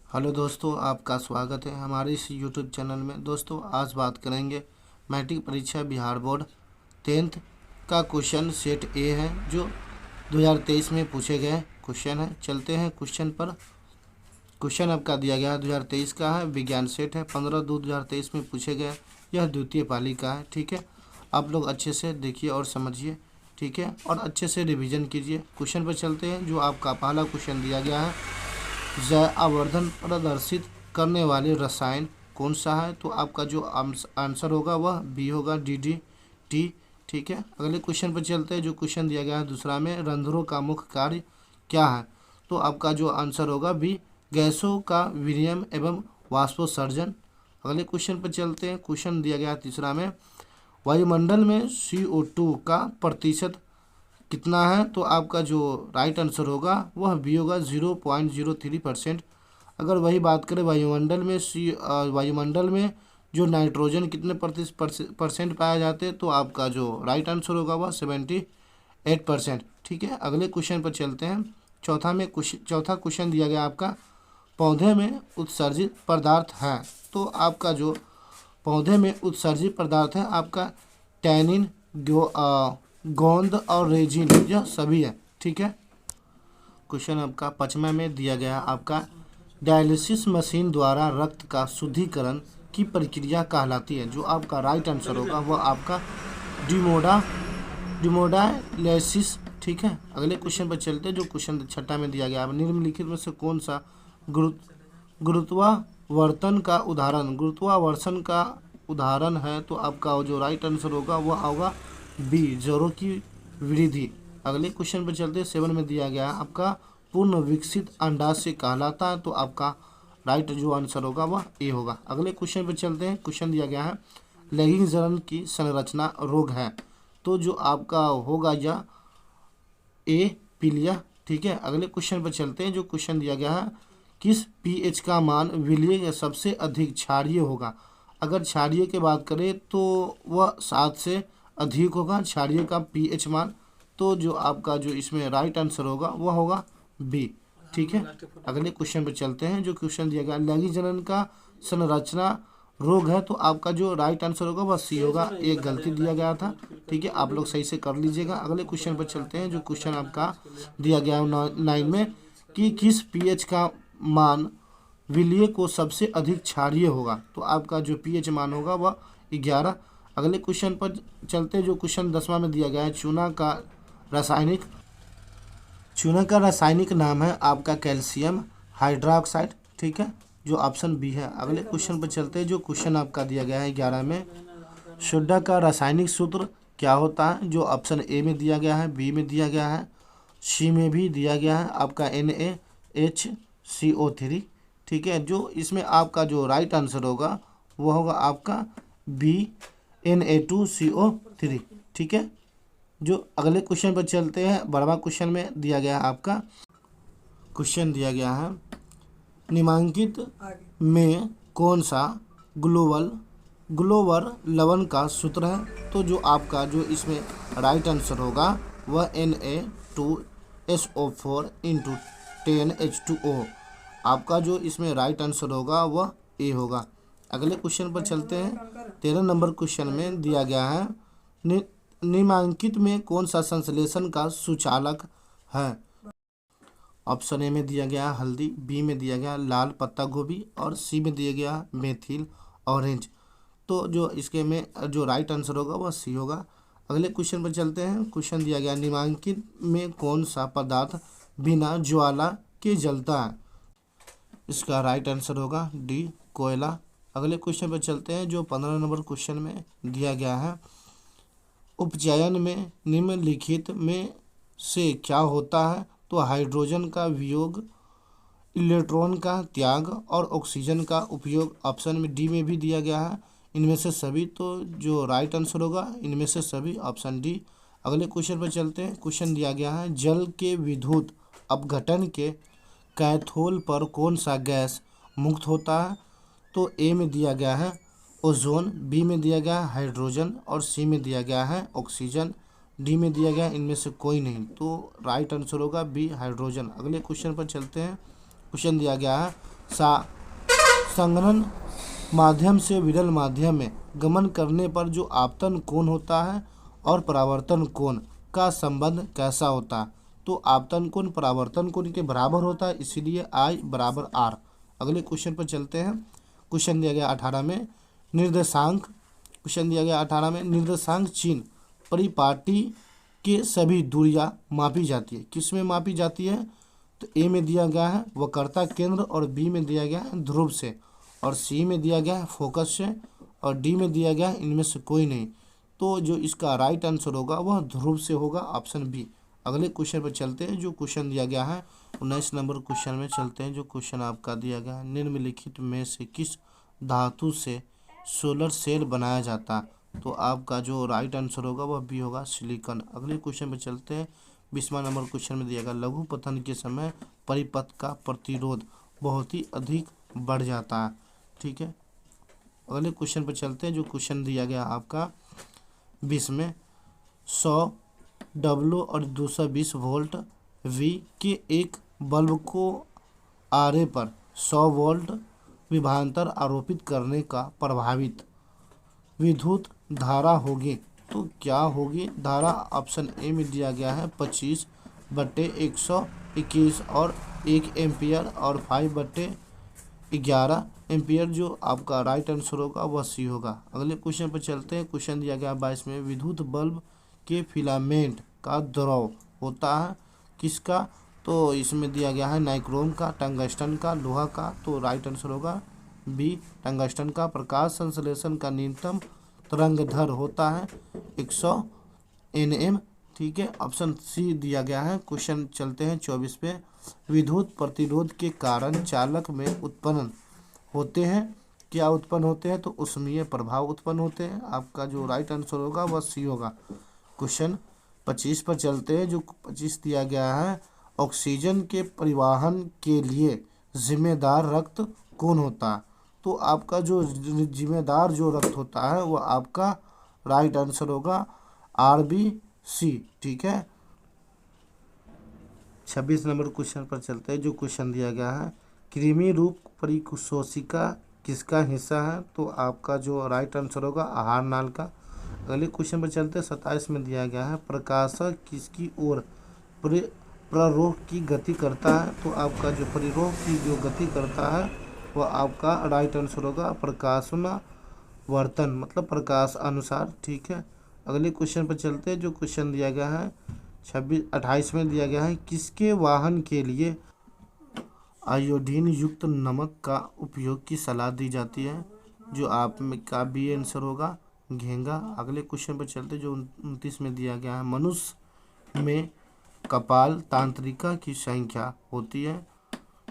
Hello दोस्तों, आपका स्वागत है हमारे इस यूट्यूब चैनल में। दोस्तों आज बात करेंगे मैट्रिक परीक्षा बिहार बोर्ड 10th का क्वेश्चन सेट ए है जो 2023 में पूछे गए क्वेश्चन है। चलते हैं क्वेश्चन पर। क्वेश्चन आपका दिया गया है 2023 का है, विज्ञान सेट है, 15/2/2023 में पूछे गए। यह द्वितीय पाली का है। ठीक है, आप लोग अच्छे से देखिए और समझिए। ठीक है, और अच्छे से रिवीजन कीजिए। क्वेश्चन पर चलते हैं। जो आपका पहला क्वेश्चन दिया गया है, जैव आवर्धन प्रदर्शित करने वाले रसायन कौन सा है? तो आपका जो आंसर होगा वह बी होगा, DDT। ठीक है, अगले क्वेश्चन पर चलते हैं। जो क्वेश्चन दिया गया है दूसरा में, रंध्रों का मुख्य कार्य क्या है? तो आपका जो आंसर होगा बी, गैसों का विनिमय एवं वाष्पोत्सर्जन। अगले क्वेश्चन पर चलते हैं। क्वेश्चन दिया गया है तीसरा में, वायुमंडल में CO2 का प्रतिशत कितना है? तो आपका जो राइट आंसर होगा वह बी होगा, 0.03%। अगर वही बात करें वायुमंडल में जो नाइट्रोजन कितने परसेंट पाया जाते हैं, तो आपका जो राइट आंसर होगा वह 78%। ठीक है, अगले क्वेश्चन पर चलते हैं। चौथा क्वेश्चन दिया गया आपका, पौधे में उत्सर्जित पदार्थ है। तो आपका जो पौधे में उत्सर्जित पदार्थ है आपका टैनिन, गोंद और रेजिन, यह सभी है। ठीक है, क्वेश्चन आपका पाँचवा में दिया गया आपका, डायलिसिस मशीन द्वारा रक्त का शुद्धिकरण की प्रक्रिया कहलाती है। जो आपका राइट आंसर होगा वह आपका डिमोडायलिसिस। ठीक है, अगले क्वेश्चन पर चलते हैं। जो क्वेश्चन छठा में दिया गया है, निम्नलिखित में से कौन सा गुरुत्वावर्तन का उदाहरण है? तो आपका जो राइट आंसर होगा वह होगा बी, जोरों की वृद्धि। अगले क्वेश्चन पर चलते हैं। 7 में दिया गया आपका, पूर्ण विकसित अंडाशय कहलाता है। तो आपका राइट जो आंसर होगा वह ए होगा। अगले क्वेश्चन पर चलते हैं। क्वेश्चन दिया गया है, लैंगिक जलन की संरचना रोग है। तो जो आपका होगा यह ए, पीलिया। ठीक है, अगले क्वेश्चन पर चलते हैं। जो क्वेश्चन दिया गया है, किस pH का मान विलयन या सबसे अधिक क्षारीय होगा? अगर क्षारीय की बात करें तो वह 7 से अधिक होगा क्षारीय का pH मान। तो जो आपका जो इसमें राइट आंसर होगा वह होगा बी। ठीक है, अगले क्वेश्चन पर चलते हैं। जो क्वेश्चन दिया गया, लैंगिक जनन का संरचना रोग है। तो आपका जो राइट आंसर होगा वह सी होगा, एक गलती दिया गया था। ठीक है, आप लोग सही से कर लीजिएगा। अगले क्वेश्चन पर चलते हैं। जो क्वेश्चन आपका दिया गया है 9 में, कि किस pH का मान विलय को सबसे अधिक क्षारीय होगा? तो आपका जो pH मान होगा वह 11। अगले क्वेश्चन पर चलते हैं। जो क्वेश्चन 10वां में दिया गया है, चूना का रासायनिक नाम है आपका कैल्शियम हाइड्रोक्साइड। ठीक है, जो ऑप्शन बी है। अगले क्वेश्चन पर चलते हैं। जो क्वेश्चन आपका दिया गया है 11 में, सोडा का रासायनिक सूत्र क्या होता है? जो ऑप्शन ए में दिया गया है, बी में दिया गया है, सी में भी दिया गया है आपका NaHCO3। ठीक है, जो इसमें आपका जो राइट आंसर होगा वह होगा आपका बी, Na2CO3। ठीक है, जो अगले क्वेश्चन पर चलते हैं। 12वां क्वेश्चन में दिया गया है आपका, क्वेश्चन दिया गया है, निम्नलिखित में कौन सा ग्लोबल लवण का सूत्र है? तो जो आपका जो इसमें राइट आंसर होगा वह Na2SO4 × 10H2O। आपका जो इसमें राइट आंसर होगा वह ए होगा। अगले क्वेश्चन पर चलते हैं। 13 नंबर क्वेश्चन में दिया गया है, निम्नलिखित में कौन सा संश्लेषण का सुचालक है? ऑप्शन ए में दिया गया हल्दी, बी में दिया गया लाल पत्ता गोभी और सी में दिया गया मेथिल ऑरेंज। तो जो इसके में जो राइट आंसर होगा वह सी होगा। अगले क्वेश्चन पर चलते हैं। क्वेश्चन दिया गया, निम्नलिखित में कौन सा पदार्थ बिना ज्वाला के जलता है? इसका राइट आंसर होगा डी, कोयला। अगले क्वेश्चन पर चलते हैं। जो 15 नंबर क्वेश्चन में दिया गया है, उपचयन में निम्नलिखित में से क्या होता है? तो हाइड्रोजन का वियोग, इलेक्ट्रॉन का त्याग और ऑक्सीजन का उपयोग। ऑप्शन में डी में भी दिया गया है, इनमें से सभी। तो जो राइट आंसर होगा इनमें से सभी, ऑप्शन डी। अगले क्वेश्चन पर चलते हैं। क्वेश्चन दिया गया है, जल के विद्युत अपघटन के कैथोड पर कौन सा गैस मुक्त होता है? तो ए में दिया गया है ओजोन, बी में दिया गया है हाइड्रोजन और सी में दिया गया है ऑक्सीजन, डी में दिया गया इनमें से कोई नहीं। तो राइट आंसर होगा बी, हाइड्रोजन। अगले क्वेश्चन पर चलते हैं। क्वेश्चन दिया गया है, संघनन माध्यम से विरल माध्यम में गमन करने पर जो आपतन कोण होता है और परावर्तन कोण का संबंध कैसा होता है। तो आपतन कोण परावर्तन कोण के बराबर होता है, इसीलिए I बराबर R। अगले क्वेश्चन पर चलते हैं। क्वेश्चन दिया गया 18 में निर्देशांक। क्वेश्चन दिया गया 18 में निर्देशांक चिन्ह परिपाटी के सभी दूरियां मापी जाती है। किस में मापी जाती है? तो ए में दिया गया है वक्रता केंद्र, और बी में दिया गया है ध्रुव से, और सी में दिया गया है फोकस से, और डी में दिया गया है इनमें से कोई नहीं। तो जो इसका राइट आंसर होगा वह ध्रुव से होगा, ऑप्शन बी। अगले क्वेश्चन पर चलते हैं। जो क्वेश्चन दिया गया है 19 नंबर क्वेश्चन में चलते हैं। जो क्वेश्चन आपका दिया गया है निम्नलिखित में से किस धातु से सोलर सेल बनाया जाता है। तो आपका जो राइट आंसर होगा वह बी होगा, सिलिकॉन। अगले क्वेश्चन पर चलते हैं। 20वां नंबर क्वेश्चन में दिया गया लघु पतन के समय परिपथ का प्रतिरोध बहुत ही अधिक बढ़ जाता है। ठीक है, अगले क्वेश्चन पर चलते हैं। जो क्वेश्चन दिया गया आपका 20 में 100 W और 220 वोल्ट V के एक बल्ब को आरे पर 100 वोल्ट विभवांतर आरोपित करने का प्रभावित विद्युत धारा होगी। तो क्या होगी धारा? ऑप्शन ए में दिया गया है 25/121 और 1 एम्पियर, और 5/11 एम्पियर। जो आपका राइट आंसर होगा वह सी होगा। अगले क्वेश्चन पर चलते हैं। क्वेश्चन दिया गया 22 में विद्युत बल्ब के फिलामेंट का द्रव होता है किसका? तो इसमें दिया गया है नाइक्रोम का, टंगस्टन का, लोहा का। तो राइट आंसर होगा बी, टंगस्टन का। प्रकाश संश्लेषण का न्यूनतम तरंगधर होता है 100 nm। ठीक है, ऑप्शन सी दिया गया है। क्वेश्चन चलते हैं 24 पे। विद्युत प्रतिरोध के कारण चालक में उत्पन्न होते हैं, क्या उत्पन्न होते हैं? तो ऊष्मीय प्रभाव उत्पन्न होते हैं। आपका जो राइट आंसर होगा वह सी होगा। क्वेश्चन 25 पर चलते हैं। जो 25 दिया गया है ऑक्सीजन के परिवहन के लिए जिम्मेदार रक्त कौन होता है? तो आपका जो जिम्मेदार जो रक्त होता है वह आपका राइट आंसर होगा RBC। ठीक है, 26 नंबर क्वेश्चन पर चलते हैं। जो क्वेश्चन दिया गया है कृमि रूप परिकोशिका किसका हिस्सा है? तो आपका जो राइट आंसर होगा आहार नाल का। अगले क्वेश्चन पर चलते हैं। 27 में दिया गया है प्रकाशक किसकी ओर प्ररोह की गति करता है? तो आपका जो परिरोह की जो गति करता है वह आपका राइट आंसर होगा प्रकाशनावर्तन, मतलब प्रकाश अनुसार। ठीक है, अगले क्वेश्चन पर चलते हैं। जो क्वेश्चन दिया गया है 28 में दिया गया है किसके वाहन के लिए आयोडीन युक्त नमक का उपयोग की सलाह दी जाती है? जो आप में का बी आंसर होगा घेंगा। अगले क्वेश्चन पर चलते हैं। जो 29 में दिया गया है मनुष्य में कपाल तंत्रिका की संख्या होती है।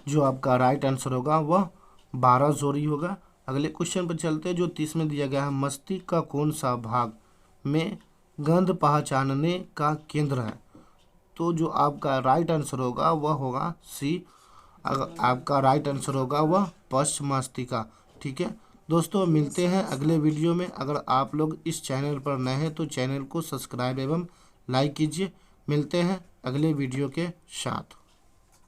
जो आपका राइट आंसर होगा वह 12 जोड़ी होगा। अगले क्वेश्चन पर चलते हैं। जो 30 में दिया गया है मस्तिष्क का कौन सा भाग में गंध पहचानने का केंद्र है? तो जो आपका राइट आंसर होगा वह होगा सी। आपका राइट आंसर होगा वह पश्च मस्तिष्का। ठीक है दोस्तों, मिलते हैं अगले वीडियो में। अगर आप लोग इस चैनल पर नए हैं तो चैनल को सब्सक्राइब एवं लाइक कीजिए। मिलते हैं अगले वीडियो के साथ।